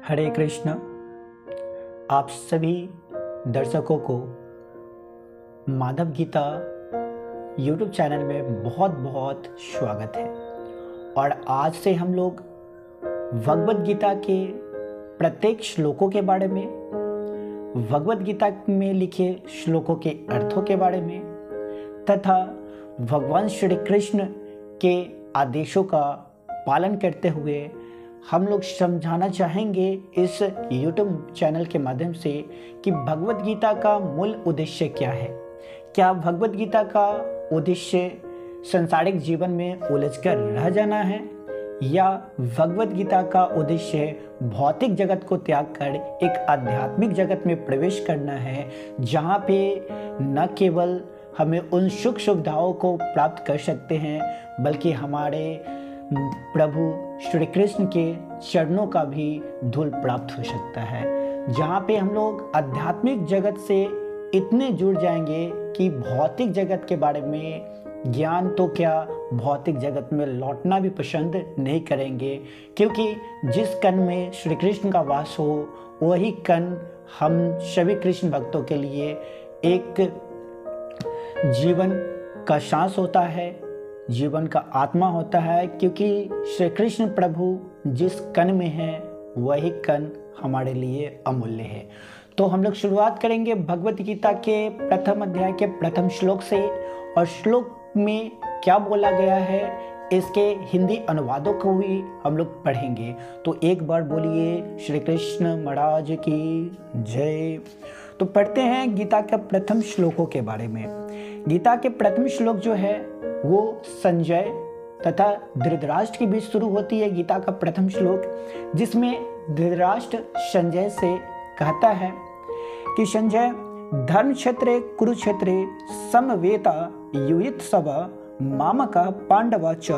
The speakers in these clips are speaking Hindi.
हरे कृष्ण। आप सभी दर्शकों को माधव गीता यूट्यूब चैनल में बहुत बहुत स्वागत है। और आज से हम लोग भगवद गीता के प्रत्येक श्लोकों के बारे में, भगवद गीता में लिखे श्लोकों के अर्थों के बारे में तथा भगवान श्री कृष्ण के आदेशों का पालन करते हुए हम लोग समझाना चाहेंगे इस YouTube चैनल के माध्यम से कि भगवद गीता का मूल उद्देश्य क्या है। क्या भगवद गीता का उद्देश्य सांसारिक जीवन में उलझकर रह जाना है या भगवद गीता का उद्देश्य भौतिक जगत को त्याग कर एक आध्यात्मिक जगत में प्रवेश करना है, जहाँ पे न केवल हमें उन सुख सुविधाओं को प्राप्त कर सकते हैं बल्कि हमारे प्रभु श्री कृष्ण के चरणों का भी धूल प्राप्त हो सकता है, जहाँ पे हम लोग आध्यात्मिक जगत से इतने जुड़ जाएंगे कि भौतिक जगत के बारे में ज्ञान तो क्या, भौतिक जगत में लौटना भी पसंद नहीं करेंगे, क्योंकि जिस कण में श्री कृष्ण का वास हो वही कण हम सभी कृष्ण भक्तों के लिए एक जीवन का सांस होता है, जीवन का आत्मा होता है, क्योंकि श्री कृष्ण प्रभु जिस कण में है वही कण हमारे लिए अमूल्य है। तो हम लोग शुरुआत करेंगे भगवद गीता के प्रथम अध्याय के प्रथम श्लोक से, और श्लोक में क्या बोला गया है इसके हिंदी अनुवादों को भी हम लोग पढ़ेंगे। तो एक बार बोलिए श्री कृष्ण महाराज की जय। तो पढ़ते हैं गीता के प्रथम श्लोकों के बारे में। गीता के प्रथम श्लोक जो है वो संजय तथा धृतराष्ट्र के बीच शुरू होती है। गीता का प्रथम श्लोक जिसमें धृतराष्ट्र संजय से कहता है कि संजय धर्म क्षेत्रे कुरुक्षेत्रे समवेता युयुत सब मामक पांडव च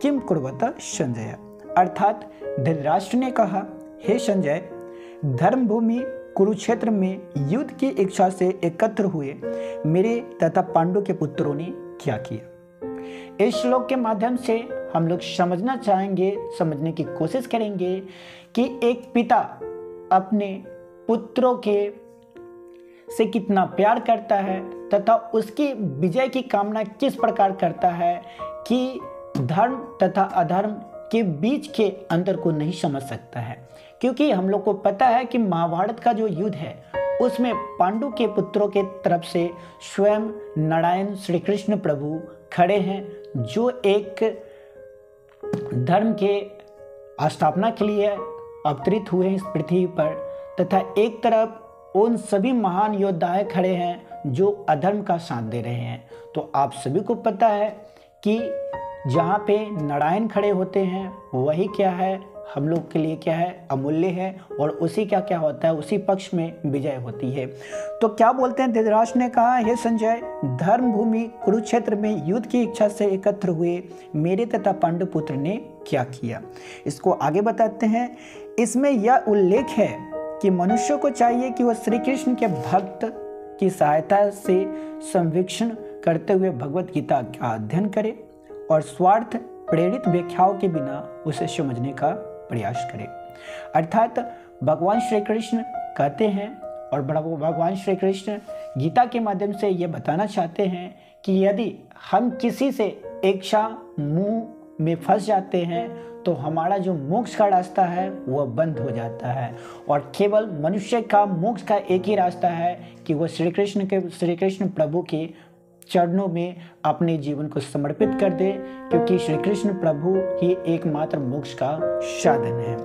किम कुर्वत संजय। अर्थात धृतराष्ट्र ने कहा, हे संजय, धर्म भूमि कुरुक्षेत्र में युद्ध की इच्छा से एकत्र हुए मेरे तथा पांडु के पुत्रों ने क्या किया। इस श्लोक के माध्यम से हम लोग समझना चाहेंगे, समझने की कोशिश करेंगे कि एक पिता अपने पुत्रों के से कितना प्यार करता है तथा उसकी विजय की कामना किस प्रकार करता है कि धर्म तथा अधर्म के बीच के अंतर को नहीं समझ सकता है। क्योंकि हम लोग को पता है कि महाभारत का जो युद्ध है उसमें पांडु के पुत्रों के तरफ से स्वयं नारायण श्री कृष्ण प्रभु खड़े हैं, जो एक धर्म के स्थापना के लिए अवतरित हुए इस पृथ्वी पर, तथा एक तरफ उन सभी महान योद्धाएं खड़े हैं जो अधर्म का साथ दे रहे हैं। तो आप सभी को पता है कि जहाँ पे नारायण खड़े होते हैं वही क्या है, हम लोग के लिए क्या है, अमूल्य है, और उसी का क्या होता है, उसी पक्ष में विजय होती है। तो क्या बोलते हैं, धृतराष्ट्र ने कहा, हे संजय, धर्म भूमि कुरुक्षेत्र में युद्ध की इच्छा से एकत्र हुए मेरे तथा पांडु पुत्र ने क्या किया। इसको आगे बताते हैं। इसमें यह उल्लेख है कि मनुष्य को चाहिए कि वह श्री कृष्ण के भक्त की सहायता से संवीक्षण करते हुए भगवद गीता का अध्ययन करे और स्वार्थ प्रेरित व्याख्याओं के बिना उसे समझने का प्रयास करें। अर्थात भगवान श्री कृष्ण कहते हैं और भगवान श्री कृष्ण गीता के माध्यम से ये बताना चाहते हैं कि यदि हम किसी से इच्छा मुंह में फंस जाते हैं तो हमारा जो मोक्ष का रास्ता है वह बंद हो जाता है, और केवल मनुष्य का मोक्ष का एक ही रास्ता है कि वह श्री कृष्ण प्रभु के चरणों में अपने जीवन को समर्पित कर दे, क्योंकि श्री कृष्ण प्रभु ही एकमात्र मोक्ष का साधन है।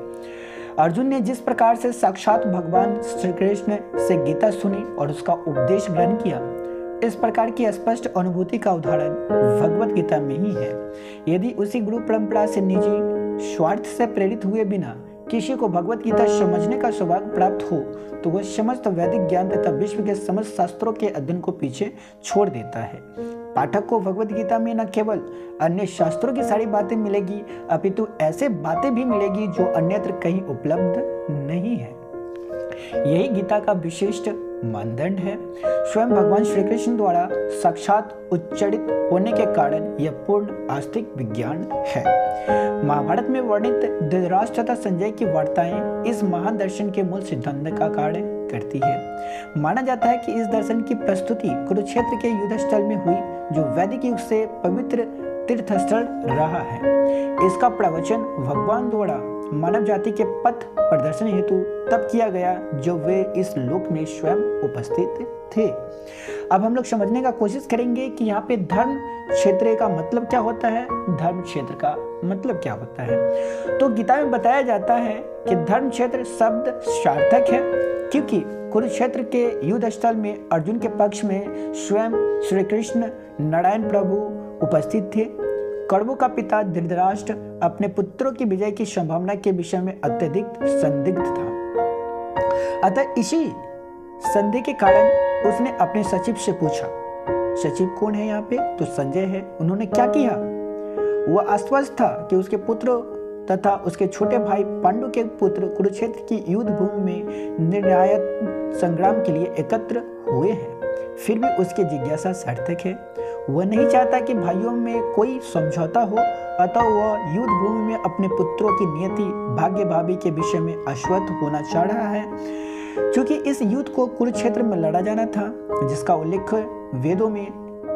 अर्जुन ने जिस प्रकार से साक्षात भगवान श्री कृष्ण से गीता सुनी और उसका उपदेश ग्रहण किया, इस प्रकार की स्पष्ट अनुभूति का उदाहरण भगवद गीता में ही है। यदि उसी गुरु परंपरा से निजी स्वार्थ से प्रेरित हुए बिना किसी को भगवद गीता समझने का सौभाग्य प्राप्त हो तो वह समस्त वैदिक ज्ञान तथा विश्व के समस्त शास्त्रों के अध्ययन को पीछे छोड़ देता है। पाठक को भगवद गीता में न केवल अन्य शास्त्रों की सारी बातें मिलेगी, अपितु ऐसे बातें भी मिलेगी जो अन्यत्र कहीं उपलब्ध नहीं है। यही गीता का विशिष्ट मानदंड है। स्वयं भगवान श्री कृष्ण द्वारा साक्षात उच्चारित होने के कारण यह पूर्ण आस्तिक विज्ञान है। महाभारत में वर्णित धृतराष्ट्र तथा संजय की वार्ताएं इस महान दर्शन के मूल सिद्धांत का कार्य करती है। माना जाता है कि इस दर्शन की प्रस्तुति कुरुक्षेत्र के युद्ध स्थल में हुई, जो वैदिक युग से पवित्र तीर्थस्थल रहा है। इसका प्रवचन भगवान द्वारा मानव जाति के पथ प्रदर्शन हेतु तब किया गया जब वे इस लोक में स्वयं उपस्थित थे। अब हम लोग समझने का कोशिश करेंगे कि यहाँ पे धर्म क्षेत्र का मतलब क्या होता है, धर्म क्षेत्र का मतलब क्या होता है। तो गीता में बताया जाता है कि धर्म क्षेत्र शब्द सार्थक है, क्योंकि कुरुक्षेत्र के युद्ध स्थल में अर्जुन के पक्ष में स्वयं श्री कृष्ण नारायण प्रभु उपस्थित थे। कौरवों का पिता धृतराष्ट्र अपने पुत्रों की विजय की संभावना के विषय में अत्यधिक संदिग्ध था। अतः इसी संदेह के कारण उसने अपने सचिव से पूछा। सचिव कौन है यहाँ पे? तो संजय है। उन्होंने क्या किया? वह आश्वस्त था कि उसके पुत्र तथा उसके छोटे भाई पांडु के पुत्र कुरुक्षेत्र की युद्ध भूमि में निर्णायक संग्राम के लिए एकत्र हुए हैं। फिर भी उसकी जिज्ञासा सार्थक है। वह नहीं चाहता कि भाइयों में कोई समझौता हो, अतः वह युद्ध भूमि में अपने पुत्रों की नियति भाग्य भावी के विषय में आश्वस्त होना चाह रहा है, क्योंकि इस युद्ध को कुरुक्षेत्र में लड़ा जाना था, जिसका उल्लेख वेदों में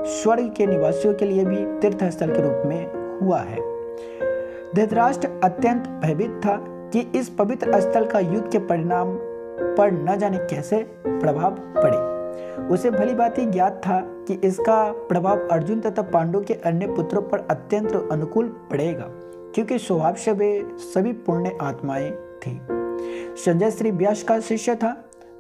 स्वर्ग के निवासियों के लिए भी तीर्थस्थल के रूप में हुआ है। धृतराष्ट्र अत्यंत भयभीत था कि इस पवित्र स्थल का युद्ध के परिणाम पर न जाने कैसे प्रभाव पड़े। उसे भली भांति ज्ञात था कि इसका प्रभाव अर्जुन तथा पांडु के अन्य पुत्रों पर अत्यंत अनुकूल पड़ेगा, क्योंकि स्वभाव से वे सभी पुण्य आत्माएं थी। संजय श्री व्यास का शिष्य था,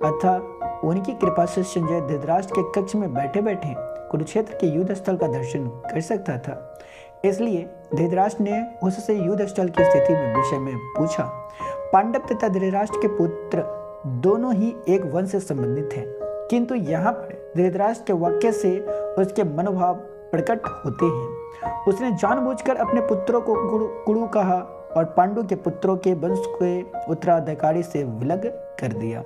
अतः उनकी कृपा से संजय धृतराष्ट्र के कक्ष में बैठे बैठे कुरुक्षेत्र के युद्ध स्थल का दर्शन कर सकता था। इसलिए धृतराष्ट्र ने उससे युद्ध स्थल की स्थिति में विषय में पूछा। पांडव तथा धृतराष्ट्र के पुत्र दोनों ही एक वंश से संबंधित हैं, किंतु यहाँ पर धृतराष्ट्र के वाक्य से उसके मनोभाव प्रकट होते हैं। उसने जानबूझकर अपने पुत्रों को कुरु कहा और पांडु के पुत्रों के वंश के उत्तराधिकारी से विलग कर दिया।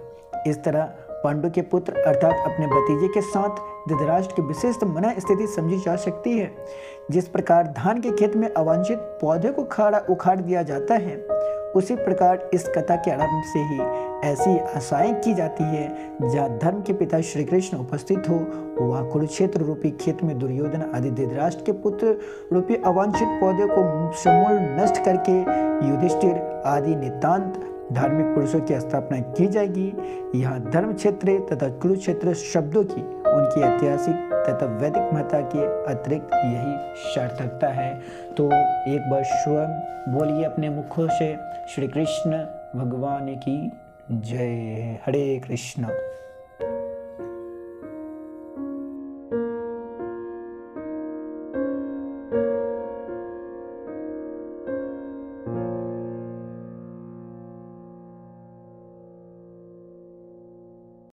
इस तरह पांडु के पुत्र अर्थात अपने भतीजे के साथ धृतराष्ट्र की विशिष्ट मन स्थिति समझी जा सकती है। जिस प्रकार धान के खेत में अवांछित पौधे को उखाड़ दिया जाता है, उसी प्रकार इस कथा के आरंभ से ही ऐसी आशाएं की जाती है, जहाँ धर्म के पिता श्री कृष्ण उपस्थित हो, वह कुरुक्षेत्र रूपी खेत में दुर्योधन आदि धृतराष्ट्र के पुत्र रूपी अवांछित पौधे को समूल नष्ट करके युधिष्ठिर आदि नितांत धार्मिक पुरुषों की स्थापना की जाएगी। यहाँ धर्म क्षेत्र तथा कुरुक्षेत्र शब्दों की उनकी ऐतिहासिक तथा वैदिक महत्ता के अतिरिक्त यही सार्थकता है। तो एक बार स्वयं बोलिए अपने मुखों से, श्री कृष्ण भगवान की जय। हरे कृष्ण।